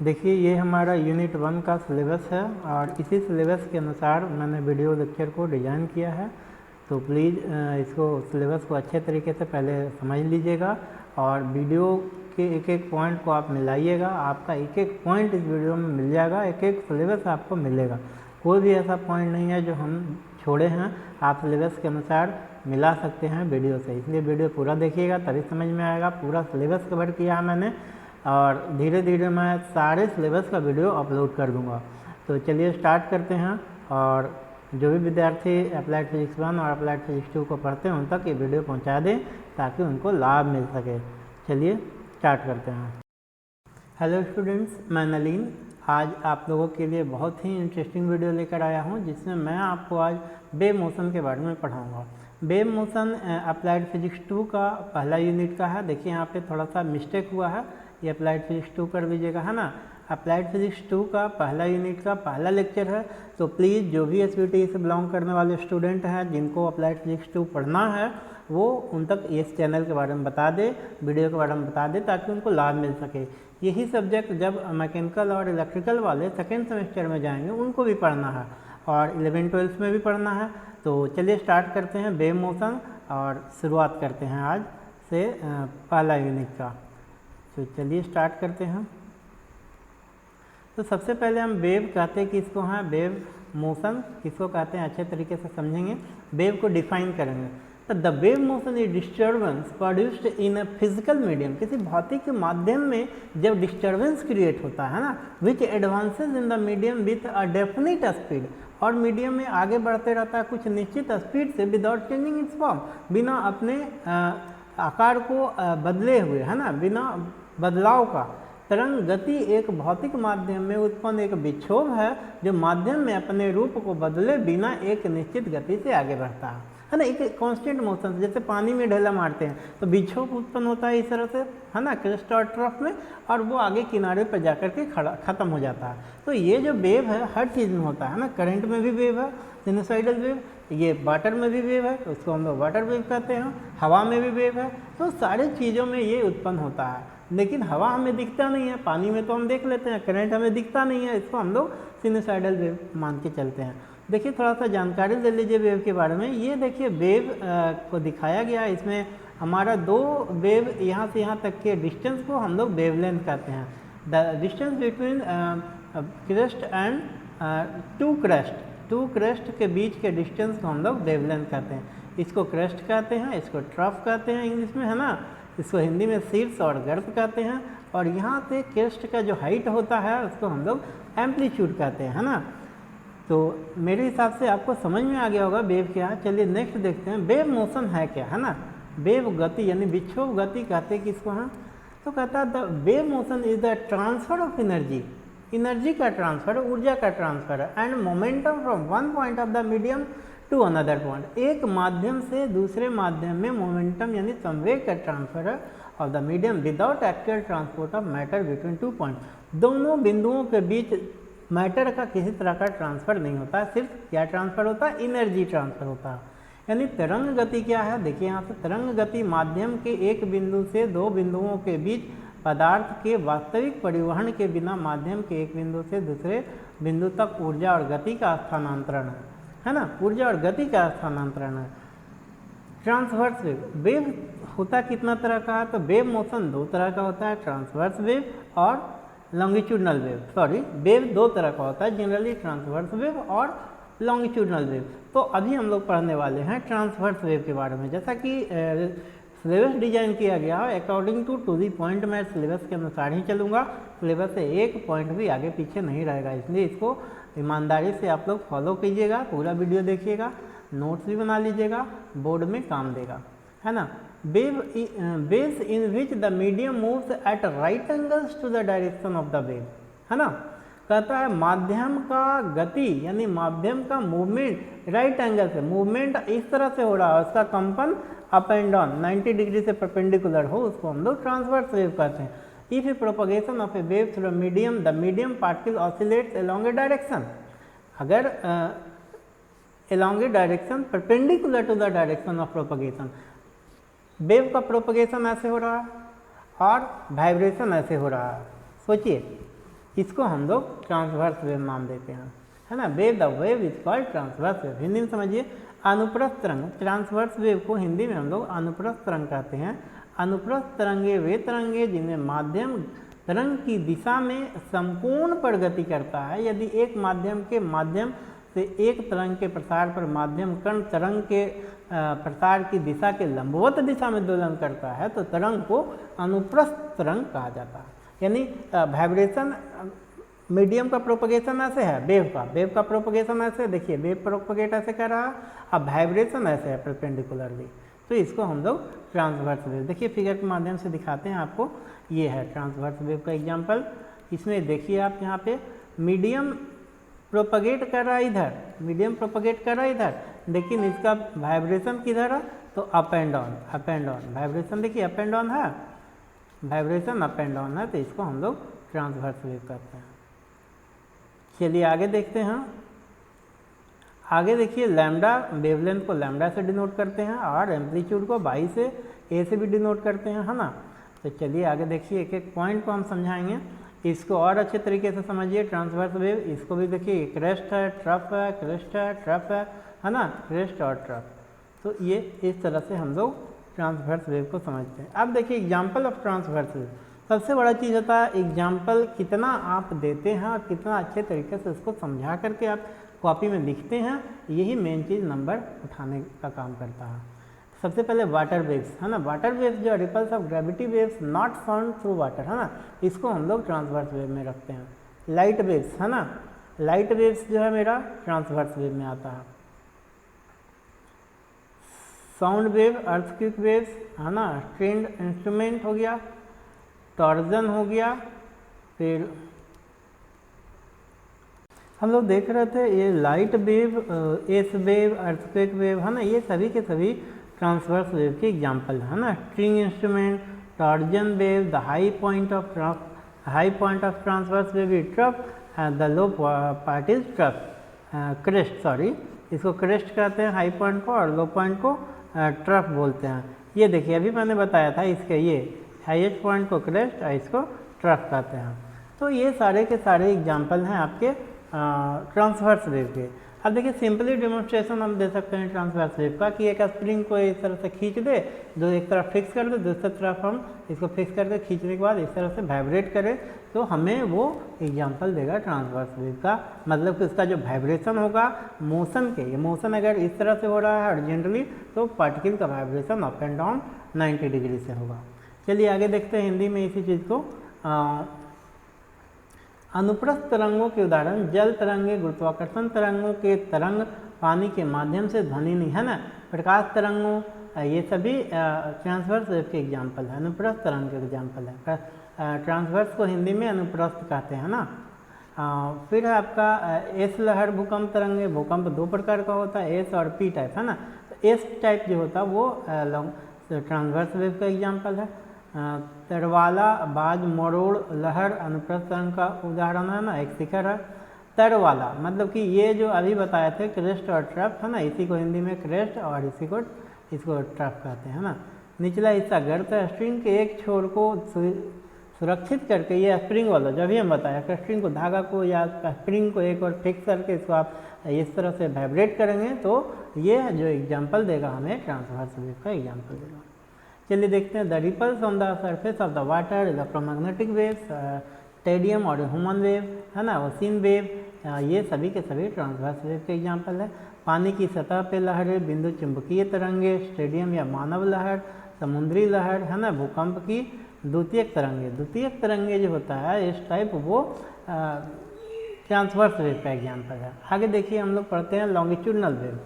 देखिए ये हमारा यूनिट 1 का सिलेबस है और इसी सिलेबस के अनुसार मैंने वीडियो लेक्चर को डिज़ाइन किया है। तो प्लीज़ इसको सिलेबस को अच्छे तरीके से पहले समझ लीजिएगा और वीडियो के एक एक पॉइंट को आप मिलाइएगा। आपका एक एक पॉइंट इस वीडियो में मिल जाएगा, एक एक सिलेबस आपको मिलेगा। कोई भी ऐसा पॉइंट नहीं है जो हम छोड़े हैं, आप सिलेबस के अनुसार मिला सकते हैं वीडियो से। इसलिए वीडियो पूरा देखिएगा तभी समझ में आएगा। पूरा सिलेबस कवर किया है मैंने और धीरे धीरे मैं सारे सिलेबस का वीडियो अपलोड कर दूंगा। तो चलिए स्टार्ट करते हैं। और जो भी विद्यार्थी अप्लाइड फिजिक्स 1 और अप्लाइड फिजिक्स 2 को पढ़ते हैं उन तक ये वीडियो पहुंचा दें ताकि उनको लाभ मिल सके। चलिए स्टार्ट करते हैं। हेलो स्टूडेंट्स, मैं नलीन आज आप लोगों के लिए बहुत ही इंटरेस्टिंग वीडियो लेकर आया हूं जिसमें मैं आपको आज वेव मोशन के बारे में पढ़ाऊंगा। वेव मोशन अप्लाइड फिजिक्स 2 का पहला यूनिट का है। देखिए यहाँ पे थोड़ा सा मिस्टेक हुआ है, ये अप्लाइड फिजिक्स 2 कर लीजिएगा, है ना। अप्लाइड फिजिक्स 2 का पहला यूनिट का पहला लेक्चर है। तो प्लीज़ जो भी एसवीटी से बिलोंग करने वाले स्टूडेंट हैं जिनको अप्लाइड फिजिक्स 2 पढ़ना है वो उन तक इस चैनल के बारे में बता दे, वीडियो के बारे में बता दे ताकि उनको लाभ मिल सके। यही सब्जेक्ट जब मैकेनिकल और इलेक्ट्रिकल वाले सेकेंड सेमेस्टर में जाएंगे उनको भी पढ़ना है और 11-12 में भी पढ़ना है। तो चलिए स्टार्ट करते हैं वेव मोशन और शुरुआत करते हैं आज से पहला यूनिट का। तो चलिए स्टार्ट करते हैं। तो सबसे पहले हम वेव कहते हैं किसको हैं, वेव मोशन किसको कहते हैं अच्छे तरीके से समझेंगे, वेव को डिफाइन करेंगे। तो the wave motion is disturbance produced in a physical medium, किसी भौतिक के माध्यम में जब डिस्टर्बेंस क्रिएट होता है ना, which advances in the medium with a definite speed, और मीडियम में आगे बढ़ते रहता है कुछ निश्चित स्पीड से विदाउट चेंजिंग इट्स फॉर्म, बिना अपने आकार को बदले हुए, है ना, बिना बदलाव का। तरंग गति एक भौतिक माध्यम में उत्पन्न एक विक्षोभ है जो माध्यम में अपने रूप को बदले बिना एक निश्चित गति से आगे बढ़ता है ना, एक कांस्टेंट मोशन। जैसे पानी में ढेला मारते हैं तो विक्षोभ उत्पन्न होता है इस तरह से, है ना, क्रेस्ट और ट्रफ में, और वो आगे किनारे पर जाकर के खत्म हो जाता है। तो ये जो वेव है हर चीज़ में होता है ना, करंट में भी वेव है, सिनुसाइडल वेव, ये वाटर में भी वेव है तो उसको हम लोग वाटर वेव कहते हैं, हवा में भी वेव है। तो सारी चीज़ों में ये उत्पन्न होता है, लेकिन हवा हमें दिखता नहीं है, पानी में तो हम देख लेते हैं, करंट हमें दिखता नहीं है, इसको हम लोग सिनुसाइडल वेव मान के चलते हैं। देखिए थोड़ा सा जानकारी ले लीजिए वेव के बारे में। ये देखिए वेव को दिखाया गया है, इसमें हमारा दो वेव यहाँ से यहाँ तक के डिस्टेंस को हम लोग वेवलेंथ कहते हैं। The distance between crest and to crest के बीच के डिस्टेंस को हम लोग वेवलेंथ कहते हैं। इसको क्रेस्ट कहते हैं, इसको ट्रफ कहते हैं इंग्लिश में, है ना, इसको हिंदी में शीर्ष और गर्भ कहते हैं। और यहाँ से क्रेस्ट का जो हाइट होता है उसको हम लोग एम्पलीट्यूड कहते हैं, है ना। तो मेरे हिसाब से आपको समझ में आ गया होगा वेव क्या है। चलिए नेक्स्ट देखते हैं वेव मोशन है क्या, है ना। वेव गति यानी विक्षोभ गति कहते हैं किसको हैं, तो कहता है the wave motion is the transfer of energy, energy का ट्रांसफर, ऊर्जा का transfer, and momentum from one point of the medium to another point, एक माध्यम से दूसरे माध्यम में मोमेंटम यानी संवेग का ट्रांसफर है of the medium without actual transport of matter between 2 point. दोनों बिंदुओं के बीच मैटर का किसी तरह का ट्रांसफर नहीं होता है, सिर्फ क्या ट्रांसफर होता है, एनर्जी ट्रांसफर होता है। यानी तरंग गति क्या है, देखिए यहाँ से तरंग गति माध्यम के एक बिंदु से दो बिंदुओं के बीच पदार्थ के वास्तविक परिवहन के बिना माध्यम के एक बिंदु से दूसरे बिंदु तक ऊर्जा और गति का स्थानांतरण है ना, ऊर्जा और गति का स्थानांतरण है। ट्रांसवर्स वेव, वेव होता कितना तरह का है, तो वेव मोशन दो तरह का होता है, ट्रांसवर्स वेव और लॉन्गिट्यूडनल वेव। सॉरी, वेव दो तरह का होता है जनरली, ट्रांसवर्स वेव और लॉन्गिट्यूडनल वेव। तो अभी हम लोग पढ़ने वाले हैं ट्रांसवर्स वेव के बारे में। जैसा कि सिलेबस डिजाइन किया गया है अकॉर्डिंग टू दी पॉइंट, मैं सिलेबस के अनुसार ही चलूँगा, सिलेबस से एक पॉइंट भी आगे पीछे नहीं रहेगा, इसलिए इसको ईमानदारी से आप लोग फॉलो कीजिएगा, पूरा वीडियो देखिएगा, नोट्स भी बना लीजिएगा, बोर्ड में काम देगा, है ना। Waves in which the medium moves at right angles to the direction of the wave, है ना। कहता है माध्यम का गति यानी माध्यम का मूवमेंट राइट एंगल से, मूवमेंट इस तरह से हो रहा है, उसका कंपन अप एंड डाउन 90 डिग्री से परपेंडिकुलर हो, उसको हम लोग ट्रांसवर्स वेव कहते हैं। If a propagation of a wave through medium, the medium particle oscillates along a direction, अगर along a direction perpendicular to the direction of propagation, wave का propagation ऐसे हो रहा है और वाइब्रेशन ऐसे हो रहा है। सोचिए इसको हम लोग ट्रांसवर्स वेव नाम देते हैं, है ना। Wave, the wave is called transverse wave. Hindi में समझिए, अनुप्रस्थ तरंग, ट्रांसवर्स वेव को हिंदी में हम लोग अनुप्रस्थ तरंग कहते हैं। अनुप्रस्थ तरंगे वे तरंगे जिनमें माध्यम तरंग की दिशा में संपूर्ण पर गति करता है। यदि एक माध्यम के माध्यम से एक तरंग के प्रसार पर माध्यम कण तरंग के प्रसार की दिशा के लंबवत दिशा में दोलन करता है तो तरंग को अनुप्रस्थ तरंग कहा जाता है। यानी वाइब्रेशन मीडियम का प्रोपगेशन ऐसे है, वेव का प्रोपगेशन ऐसे, देखिए वेव प्रोपगेट ऐसे कर रहा है, अब वाइब्रेशन ऐसे है परपेंडिकुलरली, तो इसको हम लोग ट्रांसवर्स वेव, देखिए फिगर के माध्यम से दिखाते हैं आपको। ये है ट्रांसवर्स वेव का एग्जांपल। इसमें देखिए आप यहाँ पे मीडियम प्रोपगेट कर रहा है इधर, मीडियम प्रोपगेट कर रहा है इधर, लेकिन इसका वाइब्रेशन किधर है, तो up and down, up and down vibration, देखिए अप एंड डाउन है, वाइब्रेशन अप एंड डाउन है, तो इसको हम लोग ट्रांसवर्स वेव कहते हैं। चलिए आगे देखते हैं। आगे देखिए, लैम्डा वेवलेंथ को लैम्डा से डिनोट करते हैं और एम्पलीट्यूड को बाई से ए से भी डिनोट करते हैं, है ना। तो चलिए आगे देखिए, एक एक पॉइंट को हम समझाएंगे, इसको और अच्छे तरीके से समझिए। ट्रांसवर्स वेव, इसको भी देखिए, क्रेस्ट है, ट्रफ है, क्रेस्ट है, ट्रफ है ना, क्रेस्ट और ट्रफ। तो ये इस तरह से हम लोग ट्रांसवर्स वेव को समझते हैं। अब देखिए एग्जाम्पल ऑफ ट्रांसवर्स वेव, सबसे बड़ा चीज़ होता है एग्जाम्पल कितना आप देते हैं और कितना अच्छे तरीके से उसको समझा करके आप कॉपी में लिखते हैं, यही मेन चीज़ नंबर उठाने का काम करता है। सबसे पहले वाटर वेव्स, है ना, वाटर वेव्स जो ripples of gravity waves not found through water, है ना, इसको हम लोग ट्रांसवर्स वेव में रखते हैं। लाइट वेव्स, है ना, लाइट वेव्स जो है मेरा ट्रांसवर्स वेव में आता है। साउंड वेव, अर्थक्वेक वेव्स, है ना, ट्रेंड इंस्ट्रूमेंट हो गया, टॉर्जन हो गया, फिर हम लोग देख रहे थे ये light wave, S wave, earthquake wave, है ना, ये सभी के सभी ट्रांसवर्स वेव के एग्जाम्पल है ना। String instrument, torsion wave, the high point of transverse wave is trough, the low part is trough, crest, sorry, इसको क्रेस्ट कहते हैं हाई पॉइंट को, और लो पॉइंट को ट्रफ बोलते हैं। ये देखिए अभी मैंने बताया था, इसके ये हाईएस्ट पॉइंट को क्रेस्ट और इसको ट्रफ कहते हैं। तो ये सारे के सारे एग्जाम्पल हैं आपके ट्रांसवर्स वेव के। अब देखिए सिंपली डेमोन्स्ट्रेशन हम दे सकते हैं ट्रांसवर्स वेव का, कि एक स्प्रिंग को इस तरह से खींच दे, जो एक तरफ फिक्स कर दे, दूसरी तरफ हम इसको फिक्स करके खींचने के बाद इस तरह से वाइब्रेट करें, तो हमें वो एग्जांपल देगा ट्रांसवर्स वेव का। मतलब कि उसका जो वाइब्रेशन होगा मोशन के, ये मोशन अगर इस तरह से हो रहा है अर्जेंटली, तो पार्टिकल का vibration up and down 90 degree से होगा। चलिए आगे देखते हैं हिंदी में इसी चीज़ को। अनुप्रस्थ तरंगों के उदाहरण, जल तरंगे, गुरुत्वाकर्षण तरंगों के तरंग, पानी के माध्यम से ध्वनि नहीं, है ना, प्रकाश तरंगों, ये सभी ट्रांसवर्स वेव के एग्जाम्पल है, अनुप्रस्थ तरंग के एग्जाम्पल है। ट्रांसवर्स को हिंदी में अनुप्रस्थ कहते हैं ना। फिर है आपका एस लहर, भूकंप तरंगे, भूकंप दो प्रकार का होता है, एस और पी टाइप, है ना। तो एस टाइप जो होता है वो ट्रांसवर्स वेव का एग्जाम्पल है। तरवाला, बाज, मरोड़, लहर अनुप्रस्थ तरंग का उदाहरण है ना, एक शिखर है। तरवाला मतलब कि ये जो अभी बताए थे क्रेस्ट और ट्रफ, है ना, इसी को हिंदी में क्रेस्ट और इसको ट्रफ कहते हैं ना। निचला हिस्सा गर्त है, स्ट्रिंग के एक छोर को सुरक्षित करके, ये स्प्रिंग वाला जो अभी हम बताया, स्ट्रिंग को, धागा को या स्प्रिंग को एक और फिक्स करके इसको आप इस तरह से वाइब्रेट करेंगे, तो ये जो एग्जाम्पल देगा हमें ट्रांसवर्स वेव का एग्जाम्पल देगा। चलिए देखते हैं, the ripples on the surface of the water, electromagnetic waves, tedium और ह्यूमन वेव, है ना, ओशियन वेव, ये सभी के सभी ट्रांसवर्स वेव के एग्जाम्पल है। पानी की सतह पे लहरें, बिंदु चुंबकीय तरंगे, स्टेडियम या मानव लहर, समुद्री लहर, है ना, भूकंप की द्वितीयक तरंगे। द्वितीयक तरंगे जो होता है इस टाइप, वो ट्रांसवर्स वेव का एग्जाम्पल है। आगे देखिए हम लोग पढ़ते हैं लॉन्गिट्यूडनल वेव।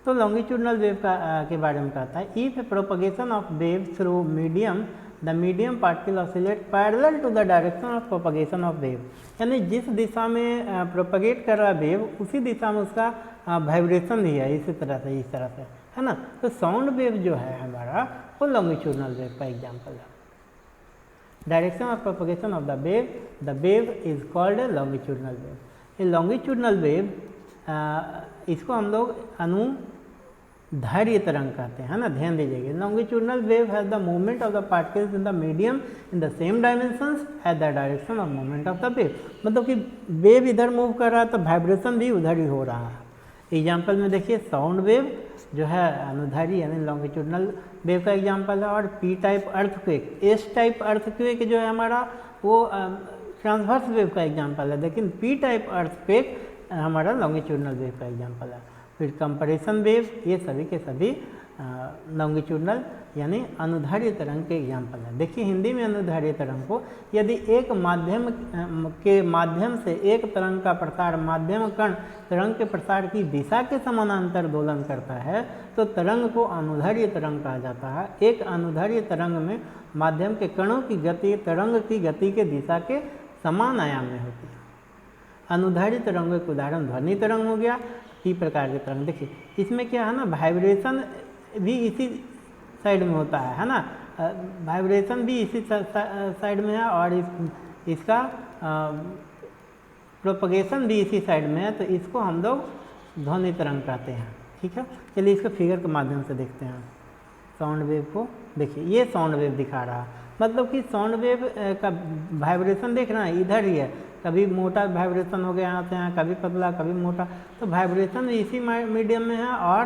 तो लॉन्गिट्यूडनल वेव के बारे में कहता है, if propagation of wave through medium, the medium particle oscillate parallel to the direction of propagation of wave, यानी जिस दिशा में प्रोपगेट कर रहा है वेव, उसी दिशा में उसका वाइब्रेशन भी है, इसी तरह से, इस तरह से, है ना। तो साउंड वेव जो है हमारा, वो लॉन्गिट्यूडनल वेव का एग्जाम्पल है। Direction of propagation of the wave is called a longitudinal wave. ये लॉन्गिट्यूडनल वेव, इसको हम लोग अनुधार्य तरंग कहते हैं, है ना, ध्यान दीजिएगा। Longitudinal wave has the movement of the particles in the medium in the same dimensions at the direction of movement of the wave. मतलब कि वेव इधर मूव कर रहा है तो वाइब्रेशन भी उधर ही हो रहा है। एग्जाम्पल में देखिए साउंड वेव जो है अनुधारी यानी लॉन्गिट्यूडनल वेव का एग्जाम्पल है, और P type earthquake, S type earthquake जो है हमारा वो ट्रांसवर्स वेव का एग्जाम्पल है, लेकिन पी टाइप अर्थक्वेक हमारा लॉन्गिट्यूडनल वेव का एग्जाम्पल है। फिर कंपैरेशन वेव, ये सभी के सभी लॉन्गिट्यूडनल यानी अनुधार्य तरंग के एग्जाम्पल है। देखिए हिंदी में अनुधार्य तरंग को यदि एक माध्यम के माध्यम से एक तरंग का प्रसार माध्यम कण तरंग के प्रसार की दिशा के समानांतर दोलन करता है तो तरंग को अनुधार्य तरंग कहा जाता है। एक अनुधार्य तरंग में माध्यम के कणों की गति तरंग की गति के दिशा के समान आयाम में होती है। अनुधार्य तरंगों के उदाहरण ध्वनि तरंग हो गया, पी प्रकार के तरंग। देखिए इसमें क्या है ना, वाइब्रेशन भी इसी साइड में होता है ना, वाइब्रेशन भी इसी साइड में है और इसका प्रोपगेशन भी इसी साइड में है, तो इसको हम लोग ध्वनि तरंग कहते हैं। ठीक है, चलिए इसको फिगर के माध्यम से देखते हैं। साउंड वेव को देखिए, ये साउंड वेव दिखा रहा है, मतलब कि साउंड वेव का वाइब्रेशन देख रहे हैं इधर ही है, कभी मोटा वाइब्रेशन हो गया यहाँ से यहाँ, कभी पतला कभी मोटा, तो वाइब्रेशन भी इसी मीडियम में है और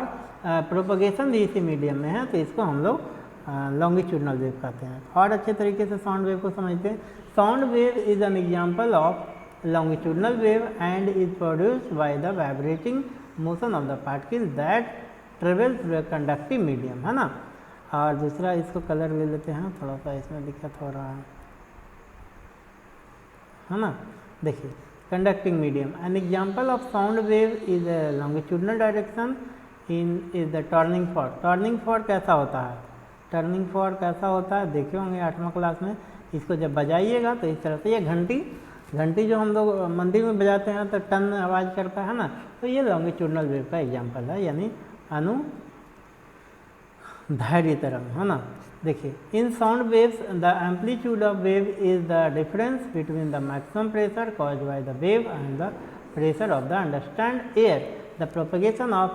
प्रोपगेशन भी इसी मीडियम में है, तो इसको हम लोग लॉन्गिट्यूडनल वेव कहते हैं। और अच्छे तरीके से साउंड वेव को समझते हैं। Sound wave is an example of longitudinal wave and is produced by the vibrating motion of the particle that travel through a conductive medium, है ना। और दूसरा इसको कलर ले लेते हैं, थोड़ा सा इसमें दिक्कत हो रहा है ना। देखिए conducting medium, an example of sound wave is a longitudinal direction in is the turning fork. Turning fork कैसा होता है, टर्निंग फॉर्क कैसा होता है देखे होंगे 8वां क्लास में। इसको जब बजाइएगा तो इस तरह से, ये घंटी जो हम लोग मंदिर में बजाते हैं तो टन आवाज़ करता है ना, तो ये लॉन्गिट्यूडनल वेव का एग्जाम्पल है, यानी अनुधार्य तरंग, है ना। देखिए in sound waves the amplitude of wave is the difference between the maximum pressure caused by the wave and the pressure of the understand air. The propagation of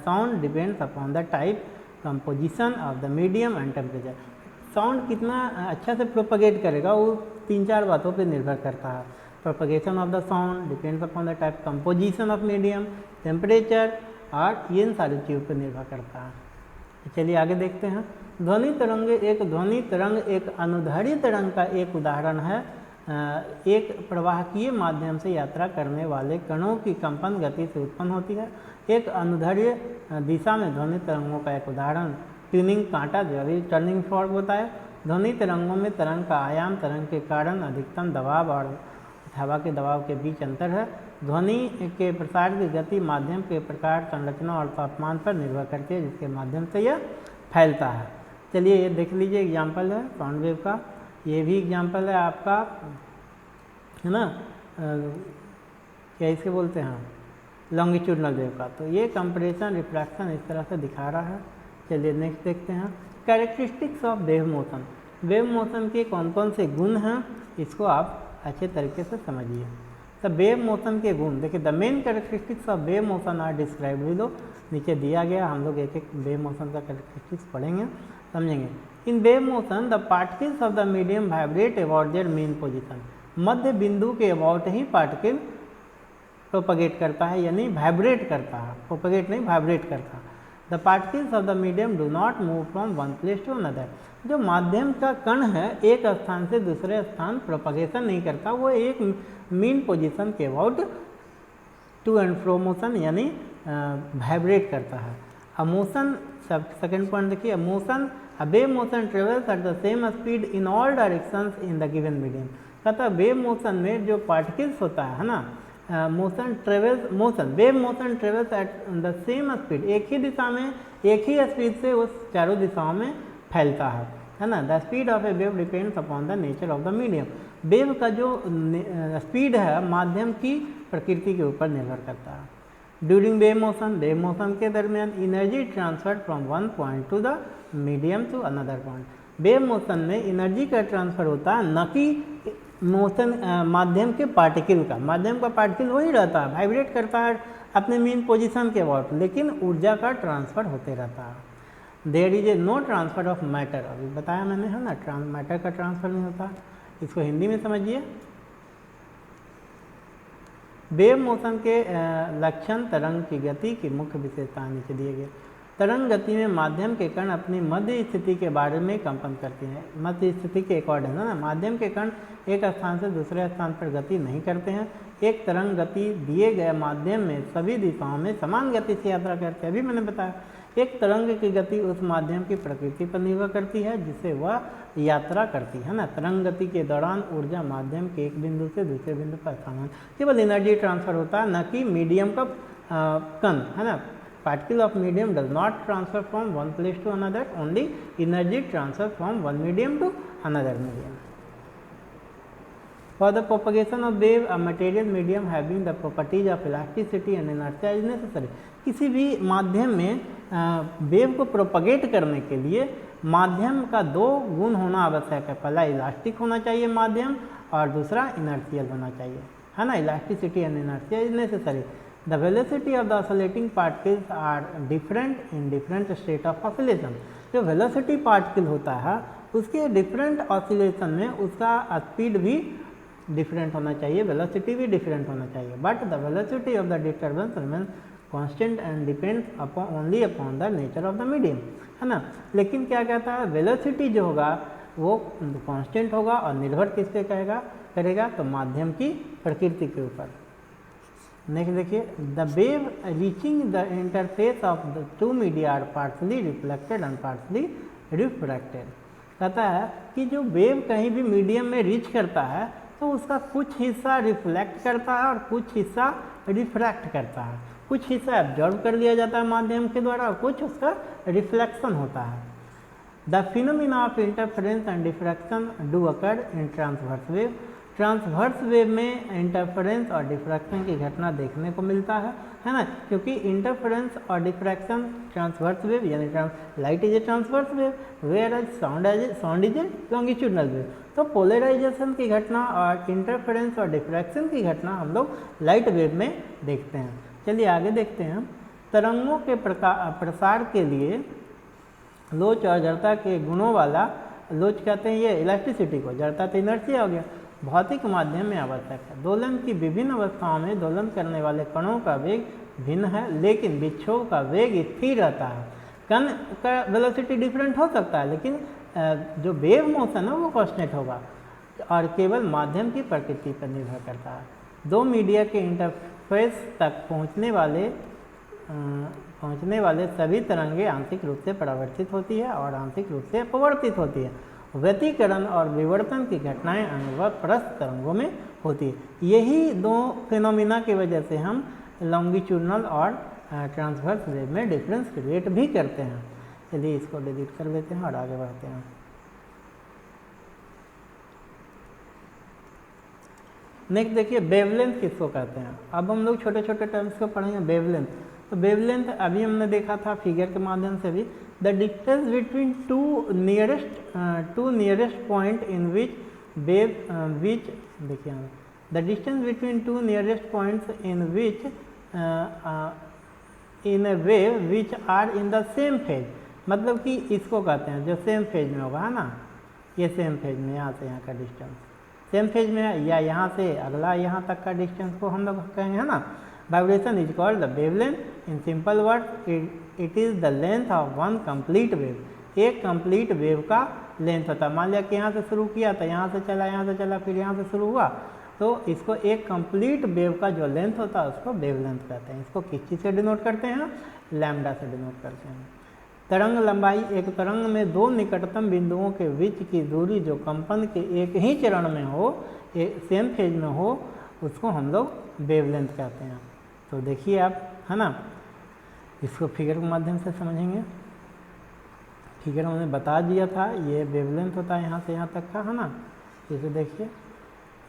sound depends upon the type, composition of the medium and temperature. Sound कितना अच्छा से propagate करेगा वो 3-4 बातों पर निर्भर करता है। Propagation of the sound depends upon the type, composition of medium, temperature, और ये इन सारी चीज़ों पर निर्भर करता है। चलिए आगे देखते हैं। ध्वनि तरंग एक अनुधार्य तरंग का एक उदाहरण है। एक प्रवाहकीय माध्यम से यात्रा करने वाले कणों की कंपन गति से उत्पन्न होती है। एक अनुधार्य दिशा में ध्वनि तरंगों का एक उदाहरण ट्यूनिंग कांटा जो अभी टर्निंग फॉर्क होता है। ध्वनि तरंगों में तरंग का आयाम तरंग के कारण अधिकतम दबाव और हवा के दबाव के बीच अंतर है। ध्वनि के प्रसार की गति माध्यम के प्रकार, संरचना और तापमान पर निर्भर करती है जिसके माध्यम से यह फैलता है। चलिए ये देख लीजिए, एग्जाम्पल है साउंड वेव का, ये भी एग्जाम्पल है आपका, है ना, क्या इसके बोलते हैं लॉन्गिट्यूडनल वेव का। तो ये कंप्रेशन रिफ्रैक्शन इस तरह से दिखा रहा है। चलिए नेक्स्ट देखते हैं, characteristics of wave motion. Wave motion के कौन कौन से गुण हैं इसको आप अच्छे तरीके से समझिए। तो वेव मोशन के गुण देखिए, the main characteristics of wave motion are described below, नीचे दिया गया, हम लोग एक एक वेव मोशन का कैरेक्टरिस्टिक्स पढ़ेंगे, समझेंगे। In wave motion the particles of the medium vibrate about their mean position. मध्य बिंदु के अबाउट ही पार्टिकल प्रोपगेट करता है, यानी वाइब्रेट करता है, प्रोपगेट नहीं वाइब्रेट करता है। The particles of the medium do not move from one place to another. जो माध्यम का कण है एक स्थान से दूसरे स्थान प्रोपगेशन नहीं करता, वो एक मीन पोजीशन के about to and fro motion यानी वाइब्रेट करता है। अ मोशन, सेकंड पॉइंट देखिए, motion a wave motion travels at the same speed in all directions in the given medium. कहता है वेव मोशन में जो पार्टिकल्स होता है ना, motion travels, wave motion travels at the same speed, एक ही दिशा में एक ही स्पीड से उस चारों दिशाओं में फैलता है ना। The speed of a wave depends upon the nature of the medium. Wave का जो स्पीड है माध्यम की प्रकृति के ऊपर निर्भर करता है। ड्यूरिंग वेव मोशन के दरमियान energy transfer from one point to the medium to another point. Wave motion में एनर्जी का ट्रांसफर होता है, न कि मोशन माध्यम के पार्टिकल का, माध्यम का पार्टिकल वही रहता है, वाइब्रेट करता है अपने मेन पोजीशन के अबाउट, लेकिन ऊर्जा का ट्रांसफ़र होते रहता है। There is a no transfer of matter, अभी बताया मैंने है ना, मैटर का ट्रांसफ़र नहीं होता। इसको हिंदी में समझिए। वेव मोशन के लक्षण तरंग की गति की मुख्य विशेषता नीचे दिए गए। तरंग गति में माध्यम के कण अपनी मध्य स्थिति के बारे में कंपन करते हैं, मध्य स्थिति के अकॉर्डिंग है ना। माध्यम के कण एक स्थान से दूसरे स्थान पर गति नहीं करते हैं। एक तरंग गति दिए गए माध्यम में सभी दिशाओं में समान गति से यात्रा करते हैं। अभी मैंने बताया एक तरंग की गति उस माध्यम की प्रकृति पर निर्भर करती है जिससे वह यात्रा करती है ना। तरंग गति के दौरान ऊर्जा माध्यम के एक बिंदु से दूसरे बिंदु पर स्थानांतरित, केवल एनर्जी ट्रांसफर होता है, न कि मीडियम का कण है ना। Particle of medium does not transfer from one place to another, only energy transfer from one medium to another medium. For the propagation of wave, a material medium having the properties of elasticity and inertia is necessary. किसी भी माध्यम में wave को propagate करने के लिए माध्यम का दो गुण होना आवश्यक है। पहला इलास्टिक होना चाहिए माध्यम और दूसरा इनर्शियल होना चाहिए, है ना। Elasticity and inertia is necessary. The velocity of the oscillating particles are different in different state of oscillation. जो velocity particle होता है उसके different oscillation में उसका speed भी different होना चाहिए, velocity भी different होना चाहिए। But the velocity of the disturbance remains constant and depends only upon the nature of the medium, है ना। लेकिन क्या कहता है, velocity जो होगा वो constant होगा और निर्भर किस पे करेगा तो माध्यम की प्रकृति के ऊपर। नेक्स्ट देखिए, the wave reaching the interface of the two media are partially reflected and partially refracted. कहता है कि जो वेव कहीं भी मीडियम में रीच करता है तो उसका कुछ हिस्सा रिफ्लेक्ट करता है और कुछ हिस्सा रिफ्रैक्ट करता है। कुछ हिस्सा एब्जॉर्ब कर लिया जाता है माध्यम के द्वारा और कुछ उसका रिफ्लेक्शन होता है। The phenomena of interference and diffraction do occur in transverse wave. Transverse wave में इंटरफेरेंस और डिफ्रैक्शन की घटना देखने को मिलता है ना, क्योंकि इंटरफेरेंस और डिफ्रैक्शन ट्रांसवर्स वेव यानी light is a transverse wave, whereas sound is a longitudinal wave. तो पोलराइजेशन की घटना और इंटरफेरेंस और डिफ्रैक्शन की घटना हम लोग लाइट वेव में देखते हैं। चलिए आगे देखते हैं। तरंगों के प्रसार के लिए लोच और जड़ता के गुणों वाला, लोच कहते हैं ये इलास्टिसिटी को, जड़ता तो इनर्शिया हो गया, भौतिक माध्यम में आवश्यक है। दोलन की विभिन्न अवस्थाओं में दोलन करने वाले कणों का वेग भिन्न है, लेकिन विक्षोभ का वेग स्थिर रहता है। कण का वेलोसिटी डिफरेंट हो सकता है लेकिन जो वेव मोशन है वो कांस्टेंट होगा और केवल माध्यम की प्रकृति पर निर्भर करता है। दो मीडिया के इंटरफेस तक पहुंचने वाले सभी तरंगें आंशिक रूप से परावर्तित होती है और आंशिक रूप से अपवर्तित होती है। व्यतिकरण और विवर्तन की घटनाएं अनुप्रस्थ तरंगों में होती है। यही दो फिनोमिना की वजह से हम लॉन्गिट्यूडनल और ट्रांसवर्स वेव में डिफरेंस क्रिएट भी करते हैं। चलिए इसको डिलीट कर लेते हैं और आगे बढ़ते हैं। नेक्स्ट देखिए, वेवलेंथ किसको कहते हैं। अब हम लोग छोटे छोटे टर्म्स को पढ़ेंगे। वेवलेंथ, तो वेवलेंथ अभी हमने देखा था फिगर के माध्यम से भी। The distance between two nearest point in which देखिए, the distance between two nearest points in which in a wave which are in the same phase. मतलब कि इसको कहते हैं जो सेम फेज में होगा, है ना। ये सेम फेज में, यहाँ से यहाँ का डिस्टेंस सेम फेज में है, या यहाँ से अगला यहाँ तक का डिस्टेंस को हम लोग कहेंगे, है ना। Vibration is called the wavelength. In simple word it is the length of one complete wave. एक कंप्लीट वेव का लेंथ होता है। मान लिया कि यहाँ से शुरू किया तो यहाँ से चला फिर यहाँ से शुरू हुआ, तो इसको एक कंप्लीट वेव का जो लेंथ होता है उसको वेवलेंथ कहते हैं। इसको किस चीज़ से डिनोट करते हैं, लैम्डा से डिनोट करते हैं। तरंग लंबाई, एक तरंग में दो निकटतम बिंदुओं के बीच की दूरी जो कंपन के एक ही चरण में हो, सेम फेज में हो, उसको हम लोग वेवलेंथ कहते हैं। तो देखिए आप, है ना, इसको फिगर के माध्यम से समझेंगे। फिगर हमने बता दिया था, ये वेवलेंथ होता है यहाँ से यहाँ तक का, है ना। इसे देखिए,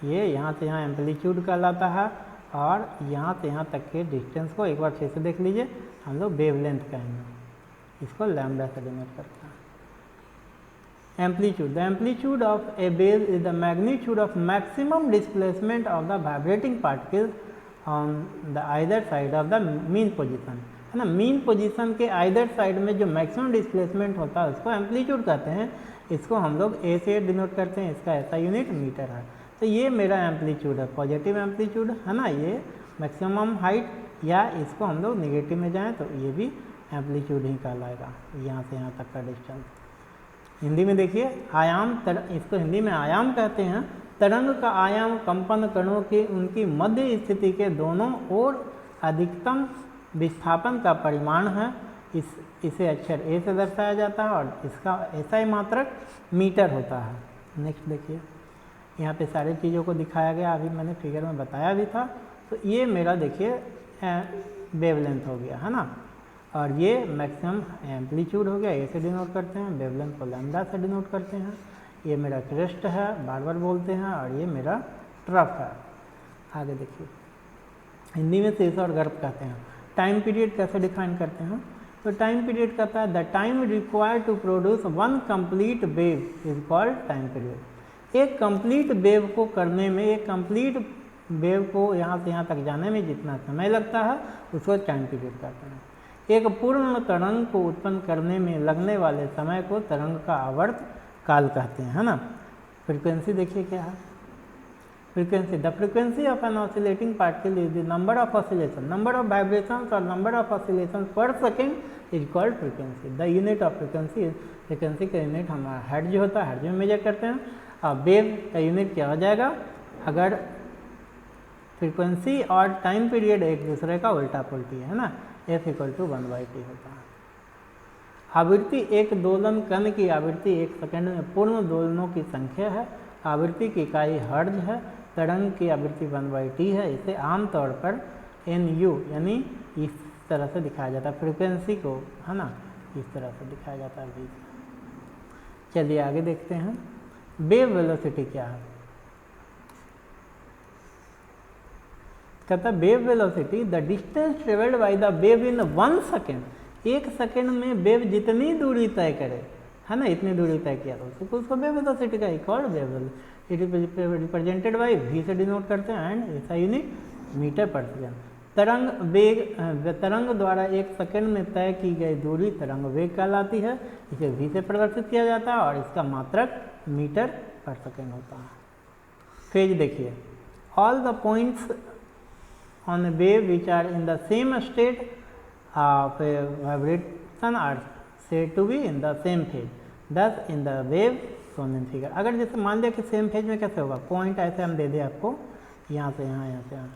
ये यहाँ से यहाँ एम्पलीट्यूड कहलाता है और यहाँ से यहाँ तक के डिस्टेंस को एक बार फिर से देख लीजिए, हम लोग वेवलेंथ कहेंगे। इसको लैम्डा से डिनोट करते हैं। amplitude. The amplitude of a wave is the magnitude of maximum displacement of the vibrating particles on the either side of the mean position, है ना। मीन पोजीशन के आइदर साइड में जो मैक्सिमम डिस्प्लेसमेंट होता है उसको एम्पलीट्यूड कहते हैं। इसको हम लोग ए से डिनोट करते हैं, इसका ऐसा यूनिट मीटर है। तो ये मेरा एम्पलीट्यूड है, पॉजिटिव एम्पलीट्यूड है ना, ये मैक्सिमम हाइट, या इसको हम लोग निगेटिव में जाएं तो ये भी एम्पलीट्यूड ही कहलाएगा, यहाँ से यहाँ तक का डिस्टेंस। हिंदी में देखिए आयाम, इसको हिंदी में आयाम कहते हैं। तरंग का आयाम कंपन कणों की उनकी मध्य स्थिति के दोनों ओर अधिकतम विस्थापन का परिमाण है। इसे अक्षर ए से दर्शाया जाता है और इसका ऐसा मात्रक मीटर होता है। नेक्स्ट देखिए, यहाँ पे सारी चीज़ों को दिखाया गया, अभी मैंने फिगर में बताया भी था। तो ये मेरा देखिए वेवलेंथ हो गया, है ना, और ये मैक्सिमम एम्पलीट्यूड हो गया, ए से डिनोट करते हैं, वेवलेंथ को लैम्डा से डिनोट करते हैं। ये मेरा क्रेस्ट है, बार बार बोलते हैं, और ये मेरा ट्रफ है। आगे देखिए, हिंदी में शीर्ष और गर्भ कहते हैं। टाइम पीरियड कैसे डिफाइन करते हैं? तो टाइम पीरियड कहता है the time required to produce one complete wave is called time period. एक कंप्लीट वेव को करने में, एक कंप्लीट वेव को यहाँ से यहाँ तक जाने में जितना समय लगता है उसको टाइम पीरियड कहते हैं। एक पूर्ण तरंग को उत्पन्न करने में लगने वाले समय को तरंग का आवर्त काल कहते हैं, है ना। फ्रीक्वेंसी देखिए क्या है, frequency, the frequency of an oscillating particle is the number of oscillation, number of vibrations और number of oscillation per second is called frequency. The unit of frequency, frequency का यूनिट हमारा हर्ट्ज होता है, hertz में major करते हैं। और wave का यूनिट क्या हो जाएगा? अगर फ्रीक्वेंसी और टाइम पीरियड एक दूसरे का उल्टा पुल्टी है ना, F = 1/T होता है। आवृत्ति, एक दोलन कण की आवृत्ति एक सेकंड में पूर्ण दोलनों की संख्या है। आवृत्ति की इकाई हर्ट्ज है। तरंग की आवृत्ति 1/T है। इसे आमतौर पर NU यानी इस तरह से दिखाया जाता है, फ्रीक्वेंसी को, है ना, इस तरह से दिखाया जाता है। चलिए आगे देखते हैं, वेव वेलोसिटी क्या है। कहता है wave velocity the distance travelled by the wave in 1 second. एक सेकेंड में वेव जितनी दूरी तय करे, है ना, इतनी दूरी तय किया तो उसको वेव वेलोसिटी का equal wave velocity. It is represented by V से डिनोट करते हैं एंड ऐसा यूनिट मीटर पर सेकेंड। तरंग वेग, तरंग द्वारा एक सेकेंड में तय की गई दूरी तरंग वेग कहलाती है। इसे V से प्रदर्शित किया जाता है और इसका मात्रक मीटर पर सेकेंड होता है। फेज देखिए, all the points on a wave which are in the same state of vibration are said to be in the same phase, thus in the wave shown in figure। अगर जैसे मान लिया कि same phase में कैसे होगा, point ऐसे हम दे दें आपको, यहाँ से यहाँ, यहाँ से यहाँ,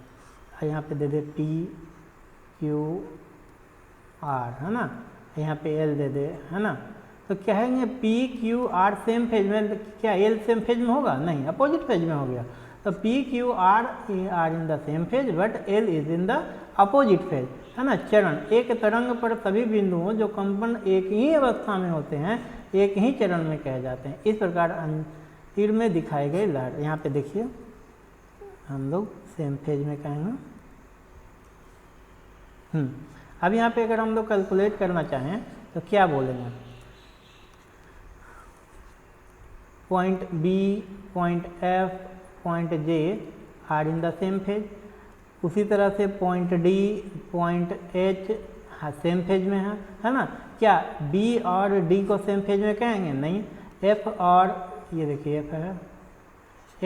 यहाँ पे दे दे T Q R, है ना, यहाँ पे L दे दे, है ना। तो कहेंगे P Q R same phase में, क्या L सेम फेज में होगा? नहीं, अपोजिट फेज में हो गया। तो P Q R are in the same phase but L is in the opposite phase, है ना। चरण, एक तरंग पर सभी बिंदुओं जो कंपन एक ही अवस्था में होते हैं एक ही चरण में कहे जाते हैं। इस प्रकार अंतर में दिखाए गए लहर, यहाँ पे देखिए हम लोग सेम फेज में कहेंगे। अब यहाँ पे अगर हम लोग कैलकुलेट करना चाहें तो क्या बोलेंगे? Point B, point F, point J are in the same phase. उसी तरह से point D, point H same phase में है ना। क्या B और D को सेम फेज में कहेंगे? नहीं। F और, ये देखिए F है,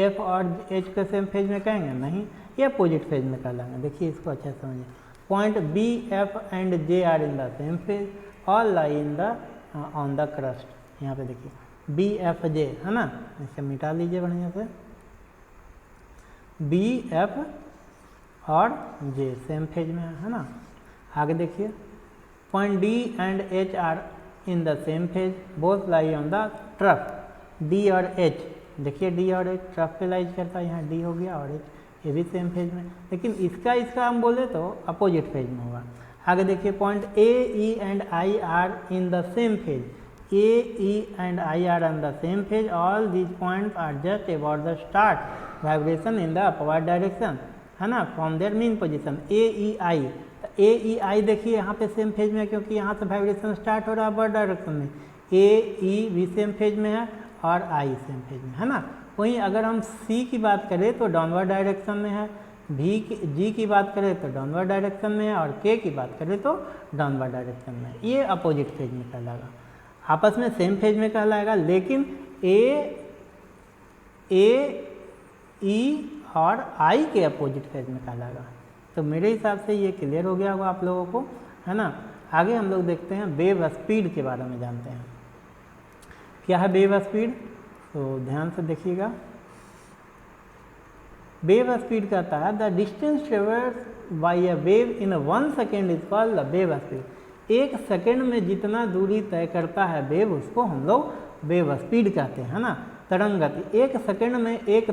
F और H को सेम फेज में कहेंगे? नहीं, ये अपोजिट फेज में कहलाएंगे। देखिए इसको अच्छा समझिए, point B, F and J are in the same phase, all lie in the on the crust. यहाँ पे देखिए B, F, J, है ना, इसे मिटा लीजिए बढ़िया से। B, F और J सेम फेज में है ना। आगे देखिए, point D and H are in the same phase, both lie on the trough. D और H, देखिए D और H ट्रफ पे लाइज करता है, यहाँ D हो गया और H, ये भी सेम फेज में, लेकिन इसका हम बोले तो अपोजिट फेज में होगा। आगे देखिए, point A, E and I are in the same phase. A, E and I are on the same phase. All these points are just about the start vibration in the upward direction, है ना, from their mean position। A, E, I, तो A, E, I देखिए यहाँ पे same phase में, क्योंकि यहाँ से वाइब्रेशन स्टार्ट हो रहा है अपवर्ड डायरेक्शन में। ए ई भी सेम फेज में है और आई सेम फेज में है ना। वहीं अगर हम सी की बात करें तो डाउनवर्ड डायरेक्शन में है, जी की बात करें तो डाउनवर्ड डायरेक्शन में है और के की बात करें तो डाउनवर्ड डायरेक्शन में है। ये अपोजिट फेज में कहलाएगा, आपस में सेम फेज में कहलाएगा, लेकिन ए ई और आई के अपोजिट फेज में कहलाएगा। तो मेरे हिसाब से ये क्लियर हो गया होगा आप लोगों को, है ना। आगे हम लोग देखते हैं वेव स्पीड के बारे में जानते हैं। क्या है वेव स्पीड, तो ध्यान से देखिएगा। वेव स्पीड कहता है the distance traverse by a wave in 1 second is called the wave speed. 1 second में जितना दूरी तय करता है वेव, उसको हम लोग वेव स्पीड कहते हैं, है ना। तरंग गति, 1 सेकेंड में एक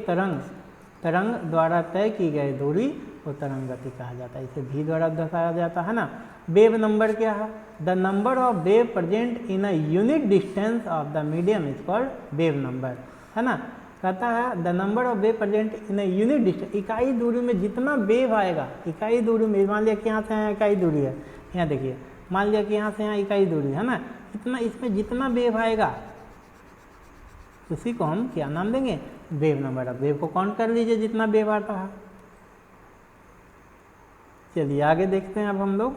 तरंग द्वारा तय की गई दूरी को तरंग गति कहा जाता है, इसे भी द्वारा दर्शाया जाता है ना। वेव नंबर क्या है, the number of wave present in a unit distance of the medium is called wave number, है ना। कहता है the number of wave present in a unit distance, इकाई दूरी में जितना वेव आएगा, इकाई दूरी में, मान लिया कि यहाँ से यहाँ इकाई दूरी है, यहाँ देखिए, मान लिया कि यहाँ से यहाँ इकाई दूरी है ना, इतना इसमें जितना वेव आएगा उसी को हम क्या नाम देंगे, वेव नंबर। अब वेव को काउंट कर लीजिए जितना वेव आता है। चलिए आगे देखते हैं अब हम लोग।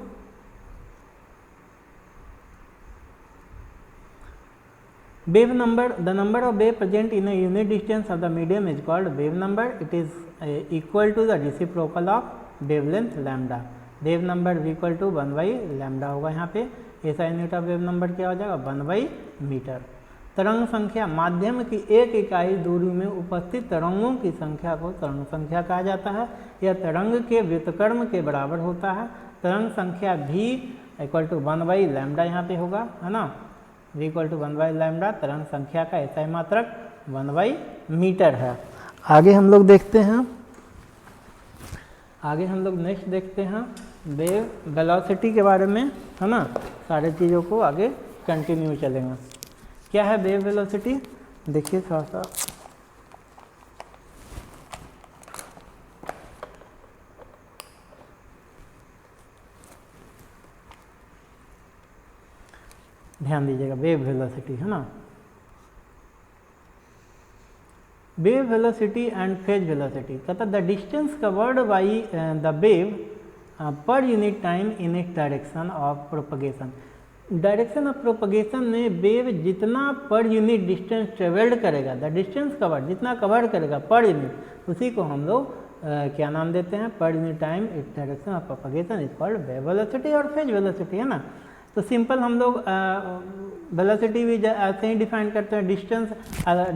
Wave number, the number of wave present in a unit distance of the medium is called wave number. It is equal to the reciprocal of wavelength lambda. Wave number equal to 1/λ होगा यहाँ पे। ऐसा unit of wave number क्या हो जाएगा, 1/मीटर। तरंग संख्या, माध्यम की एक इकाई दूरी में उपस्थित तरंगों की संख्या को तरंग संख्या कहा जाता है। यह तरंग के व्युत्क्रम के बराबर होता है। तरंग संख्या भी इक्वल टू 1/λ यहाँ पे होगा, है ना। v इक्वल टू 1/λ तरंग संख्या का ऐसा मात्रक 1/मीटर है। आगे हम लोग देखते हैं, आगे हम लोग नेक्स्ट देखते हैं वेव वेलोसिटी के बारे में, है ना। सारे चीज़ों को आगे कंटिन्यू चलेंगे। क्या है वेव वेलोसिटी, देखिए थोड़ा सा। ध्यान दीजिएगा, वेव वेलोसिटी, है ना। Wave velocity and phase velocity कहता है the distance covered by the wave per unit time in its direction of propagation. Direction of propagation में वेव जितना पर यूनिट डिस्टेंस ट्रेवल्ड करेगा, द डिस्टेंस कवर्ड जितना cover करेगा per unit, उसी को हम लोग क्या नाम देते हैं, per unit time its direction of propagation is called wave velocity और फेज वेलोसिटी, है ना। तो सिंपल हम लोग वेलोसिटी भी ऐसे ही डिफाइन करते हैं, डिस्टेंस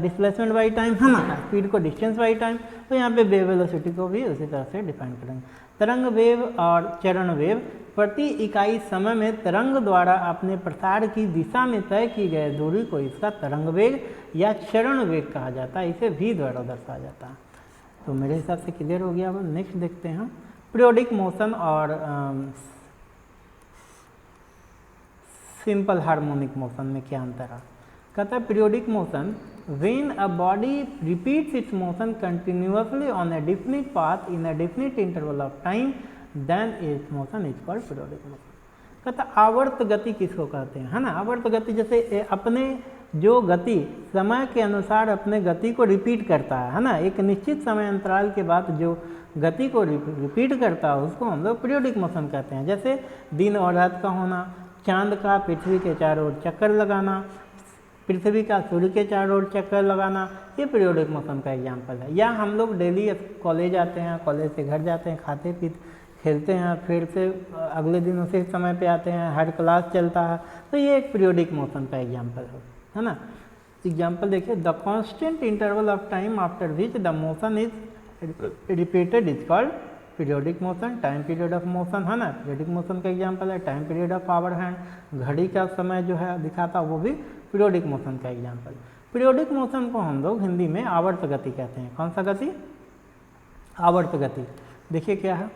डिस्प्लेसमेंट बाई टाइम, है ना, स्पीड को डिस्टेंस बाई टाइम। तो यहाँ पे वेव वेलोसिटी को भी उसी तरह से डिफाइन करेंगे। तरंग वेव और चरण वेव, प्रति इकाई समय में तरंग द्वारा अपने प्रसार की दिशा में तय की गई दूरी को इसका तरंग वेग या चरण वेग कहा जाता है, इसे भी द्वारा दर्शाया जाता है। तो मेरे हिसाब से क्लियर हो गया। अब नेक्स्ट देखते हैं पीरियोडिक मोशन और सिंपल हार्मोनिक मोशन में क्या अंतर है। कहता है periodic motion, when a body repeats its motion continuously on a definite path in a definite interval of time, then its motion is called periodic motion. कहता है आवर्त गति किसको कहते हैं, है ना। आवर्त गति जैसे अपने जो गति समय के अनुसार अपने गति को रिपीट करता है ना, एक निश्चित समय अंतराल के बाद जो गति को रिपीट करता है उसको हम लोग पीरियोडिक मोशन कहते हैं। जैसे दिन और रात का होना, चांद का पृथ्वी के चारों ओर चक्कर लगाना, पृथ्वी का सूर्य के चारों ओर चक्कर लगाना, ये पीरियोडिक मोशन का एग्जाम्पल है। या हम लोग डेली कॉलेज आते हैं, कॉलेज से घर जाते हैं, खाते पीते खेलते हैं, फिर से अगले दिन उसी समय पे आते हैं, हर क्लास चलता है, तो ये एक पीरियोडिक मोशन का एग्जाम्पल है ना। एग्जाम्पल देखिए, the constant interval of time after which the motion is repeated is called periodic motion. Time period of motion, है ना, पीरियोडिक मोशन का एग्जाम्पल है। Time period of hour hand, घड़ी का समय जो है दिखाता वो भी पीरियोडिक मोशन का एग्जाम्पल। पीरियोडिक मोशन को हम लोग हिंदी में आवर्त गति कहते हैं। कौन सा गति, आवर्त गति। देखिए क्या है,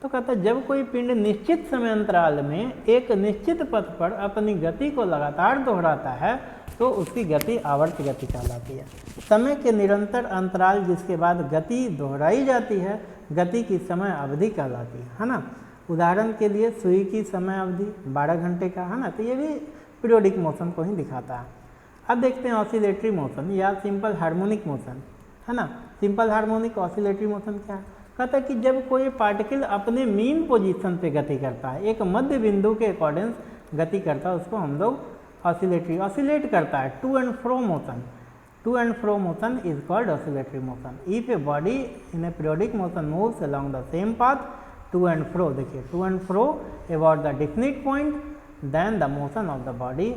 तो कहता है जब कोई पिंड निश्चित समय अंतराल में एक निश्चित पथ पर अपनी गति को लगातार दोहराता है तो उसकी गति आवर्त गति कहलाती है। समय के निरंतर अंतराल जिसके बाद गति दोहराई जाती है गति की समय अवधि कहलाती है ना। उदाहरण के लिए सुई की समय अवधि 12 घंटे का, है ना, तो ये भी पीरियोडिक मोशन को ही दिखाता है। अब देखते हैं ऑसिलेटरी मोशन या सिंपल हार्मोनिक मोशन, है ना। सिंपल हार्मोनिक ऑसिलेटरी मोशन क्या है? कहता है कि जब कोई पार्टिकल अपने मीन पोजीशन पे गति करता है, एक मध्य बिंदु के अकॉर्डिंग गति करता है, उसको हम लोग ऑसिलेट करता है। To and fro motion is called oscillatory motion. If a body in a periodic motion moves along the same path to and fro, देखिए to and fro about the definite point, then the motion of the body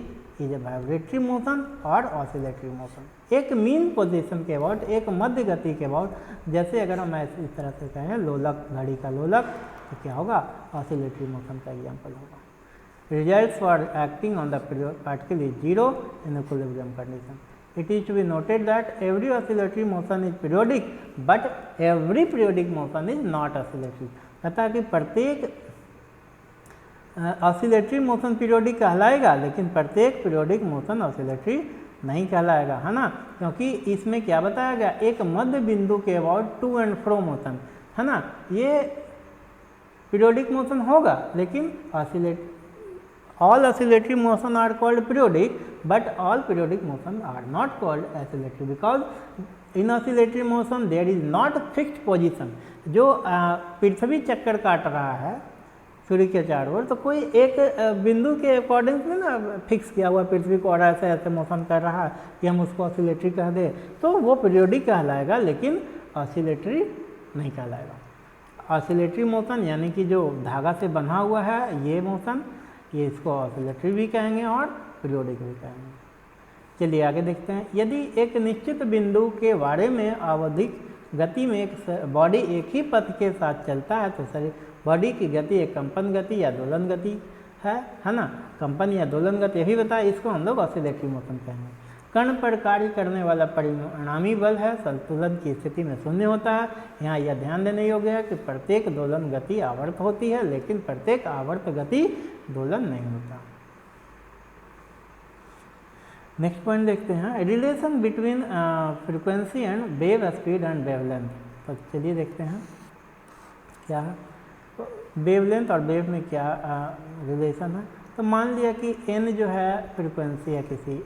is a vibratory motion और oscillatory motion. एक mean position के about, एक मध्य गति के about, जैसे अगर हम इस तरह से कहें लोलक, घड़ी का लोलक, तो क्या होगा? ऑसिलेटरी मोशन का एग्जाम्पल होगा। Results for acting on the particle is zero in equilibrium condition. It is to be noted that every oscillatory motion is periodic, but every periodic motion is not oscillatory. कहता है कि प्रत्येक oscillatory motion periodic कहलाएगा, लेकिन प्रत्येक periodic motion oscillatory नहीं कहलाएगा, है ना। क्योंकि इसमें क्या बताया गया? एक मध्य बिंदु के about to and fro motion, है ना। ये पीरियोडिक मोशन होगा, लेकिन all oscillatory motion are called periodic, but all periodic motion are not called oscillatory, because in oscillatory motion there is not fixed position. जो पृथ्वी चक्कर काट रहा है सूर्य के चारों ओर, तो कोई एक बिंदु के अकॉर्डिंग में ना फिक्स किया हुआ पृथ्वी को और ऐसे ऐसे मोशन कर रहा है कि हम उसको ऑसिलेटरी कह दे, तो वो पीरियोडिक कहलाएगा, लेकिन ऑसिलेटरी नहीं कहलाएगा। ऑसिलेटरी मोशन यानी कि जो धागा से बंधा हुआ है ये मोशन, ये इसको ऑसिलेटरी भी कहेंगे और पीरियोडिक भी कहेंगे। चलिए आगे देखते हैं। यदि एक निश्चित बिंदु के बारे में आवधिक गति में एक बॉडी एक ही पथ के साथ चलता है, तो शरीर बॉडी की गति एक कंपन गति या दोलन गति है ना। कंपन या दोलन गति यही बताया, इसको हम लोग ऑसिलेटरी मोशन कहेंगे। कण पर कार्य करने वाला परिणामी बल है, संतुलन की स्थिति में शून्य होता है। यहाँ यह ध्यान देने योग्य है कि प्रत्येक दोलन गति आवर्त होती है, लेकिन प्रत्येक आवर्त गति दोलन नहीं होता। नेक्स्ट पॉइंट देखते हैं, relation between frequency and wave speed and wavelength. तो चलिए देखते हैं क्या है वेवलेंथ और वेव में क्या रिलेशन है। तो मान लिया कि n जो है फ्रीक्वेंसी है किसी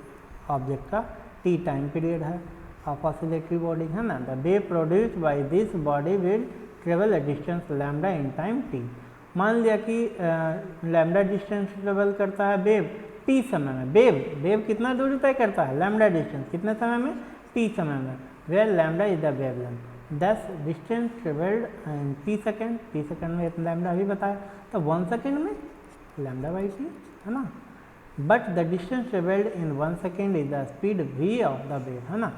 ऑब्जेक्ट का, t टाइम पीरियड है ऑफ ऑसिलेटरी बॉडी, है ना। The wave produced by this body will travel A distance lambda in time t। मान लिया कि लैम्डा डिस्टेंस ट्रेवल करता है वेव t समय में। वेव कितना दूरी तय करता है? लैम्डा डिस्टेंस कितने समय में? t समय में। Where lambda is the wavelength, this distance travelled in t second. t second में लैम्डा अभी बताया, तो 1 सेकेंड में लैम्डा बाई t, है ना। But the distance travelled in 1 second is the speed v of the wave, है ना।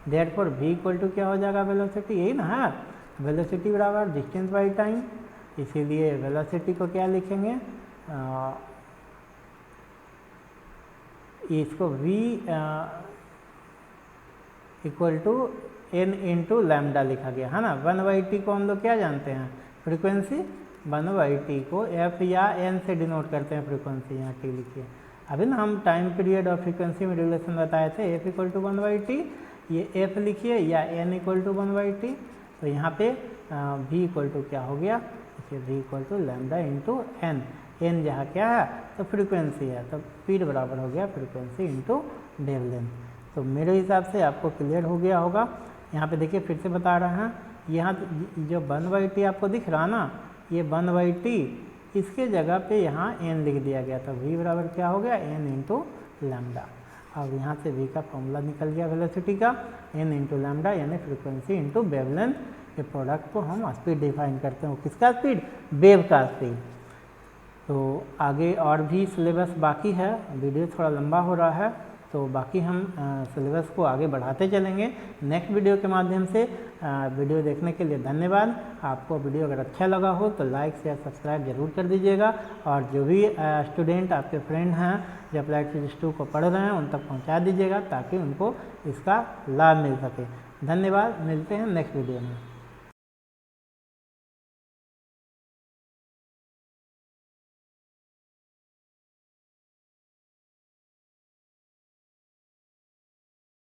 Therefore v equal to क्या हो जाएगा? वेलोसिटी, यही ना है। वेलोसिटी बराबर डिस्टेंस बाई टाइम, इसीलिए वेलोसिटी को क्या लिखेंगे? इसको v equal to n into lambda लिखा गया, है ना। 1/t को हम लोग क्या जानते हैं? फ्रीक्वेंसी। 1/t को f या n से डिनोट करते हैं फ्रीक्वेंसी, यहाँ t लिखिए। अभी ना हम टाइम पीरियड और फ्रीक्वेंसी में रिलेशन बताए थे, f इक्वल टू 1/t, ये f लिखिए, या n इक्वल टू 1/t। तो यहाँ पे v इक्वल टू क्या हो गया? देखिए v equal to lambda into n। n जहाँ क्या है? तो फ्रीक्वेंसी है, तो स्पीड बराबर हो गया फ्रीक्वेंसी इंटू वेवलेंथ। तो मेरे हिसाब से आपको क्लियर हो गया होगा। यहाँ पे देखिए फिर से बता रहे हैं, यहाँ जो 1/t आपको दिख रहा ना, ये 1/t, इसके जगह पे यहाँ n लिख दिया गया, तो v बराबर क्या हो गया? n into lambda. अब यहाँ से v का फॉर्मूला निकल गया वेलोसिटी का, n इंटू लैम्डा यानी फ्रीक्वेंसी इंटू वेवलेंथ। ये प्रोडक्ट को हम स्पीड डिफाइन करते हैं। किसका स्पीड? वेव का स्पीड। तो आगे और भी सिलेबस बाकी है, वीडियो थोड़ा लंबा हो रहा है, तो बाकी हम सिलेबस को आगे बढ़ाते चलेंगे नेक्स्ट वीडियो के माध्यम से। वीडियो देखने के लिए धन्यवाद। आपको वीडियो अगर अच्छा लगा हो तो लाइक शेयर सब्सक्राइब जरूर कर दीजिएगा, और जो भी स्टूडेंट आपके फ्रेंड हैं जो अप्लाइड फिजिक्स 2 को पढ़ रहे हैं उन तक पहुंचा दीजिएगा, ताकि उनको इसका लाभ मिल सके। धन्यवाद, मिलते हैं नेक्स्ट वीडियो में।